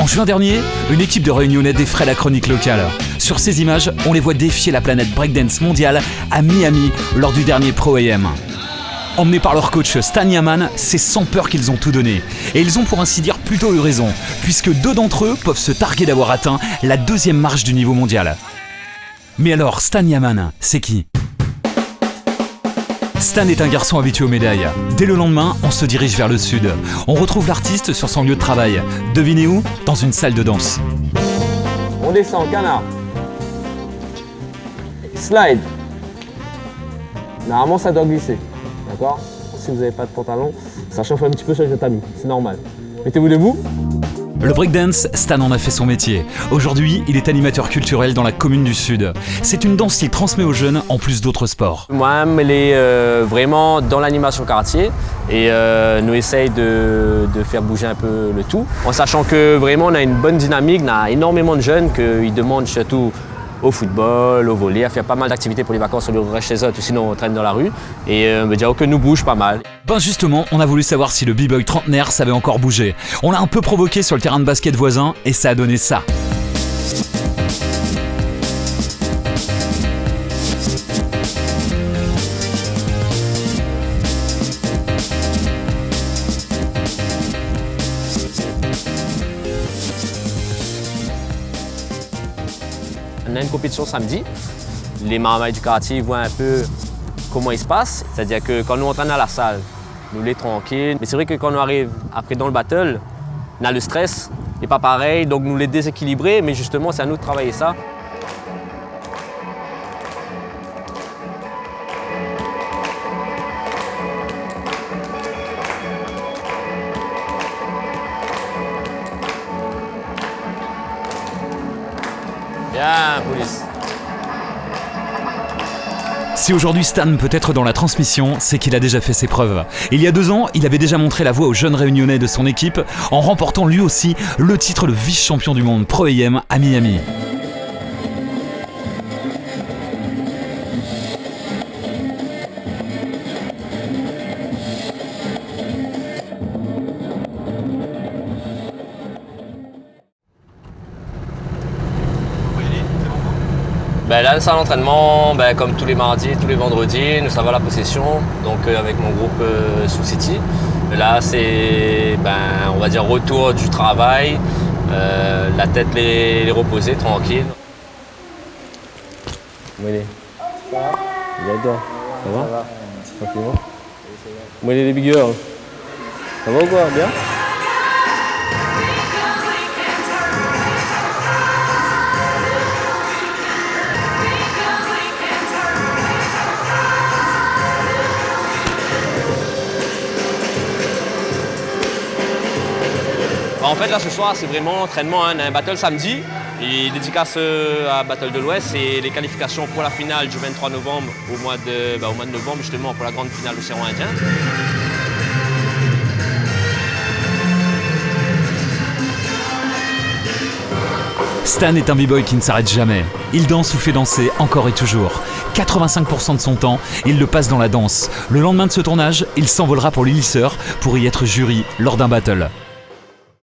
En juin dernier, une équipe de Réunionnais défraie la chronique locale. Sur ces images, on les voit défier la planète breakdance mondiale à Miami lors du dernier Pro AM. Emmenés par leur coach Stan Yaman, c'est sans peur qu'ils ont tout donné. Et ils ont pour ainsi dire plutôt eu raison, puisque 2 d'entre eux peuvent se targuer d'avoir atteint la 2e marche du niveau mondial. Mais alors, Stan Yaman, c'est qui ? Stan est un garçon habitué aux médailles. Dès le lendemain, on se dirige vers le sud. On retrouve l'artiste sur son lieu de travail. Devinez où ? Dans une salle de danse. On descend, canard. Slide. Normalement, ça doit glisser. D'accord ? Si vous n'avez pas de pantalon, ça chauffe un petit peu sur le tatami. C'est normal. Mettez-vous debout. Le breakdance, Stan en a fait son métier. Aujourd'hui, il est animateur culturel dans la commune du Sud. C'est une danse qu'il transmet aux jeunes en plus d'autres sports. Moi-même, elle est vraiment dans l'animation quartier et nous essaye de faire bouger un peu le tout. En sachant que vraiment on a une bonne dynamique, on a énormément de jeunes qui demandent surtout au football, au volley, à faire pas mal d'activités pour les vacances, on reste chez eux, sinon on traîne dans la rue. Et on veut dire que nous bouge pas mal. Ben justement, on a voulu savoir si le b-boy trentenaire savait encore bouger. On l'a un peu provoqué sur le terrain de basket voisin et ça a donné ça. On a une compétition samedi. Les marmailles du quartier voient un peu comment il se passe. C'est-à-dire que quand nous entraînons à la salle, nous les tranquilles. Mais c'est vrai que quand on arrive après dans le battle, on a le stress, il n'est pas pareil, donc nous les déséquilibrer. Mais justement, c'est à nous de travailler ça. Bien, police. Si aujourd'hui Stan peut être dans la transmission, c'est qu'il a déjà fait ses preuves. Il y a 2 ans, il avait déjà montré la voie aux jeunes réunionnais de son équipe en remportant lui aussi le titre de vice-champion du monde Pro AM à Miami. Là, le salle d'entraînement, comme tous les mardis, tous les vendredis, nous sommes à la possession, donc avec mon groupe Soul City. Là, c'est, on va dire, retour du travail, la tête les reposer, tranquille. Mouélé. Ça va ? Bien, ça va ? Tranquillement. Mouélé les big girls. Ça va ou quoi ? Bien ? En fait, là, ce soir, c'est vraiment entraînement. On a un battle samedi, et dédicace à Battle de l'Ouest et les qualifications pour la finale du 23 novembre au mois de novembre, justement, pour la grande finale du Océan Indien. Stan est un b-boy qui ne s'arrête jamais. Il danse ou fait danser encore et toujours. 85% de son temps, il le passe dans la danse. Le lendemain de ce tournage, il s'envolera pour l'Élyseur pour y être jury lors d'un battle.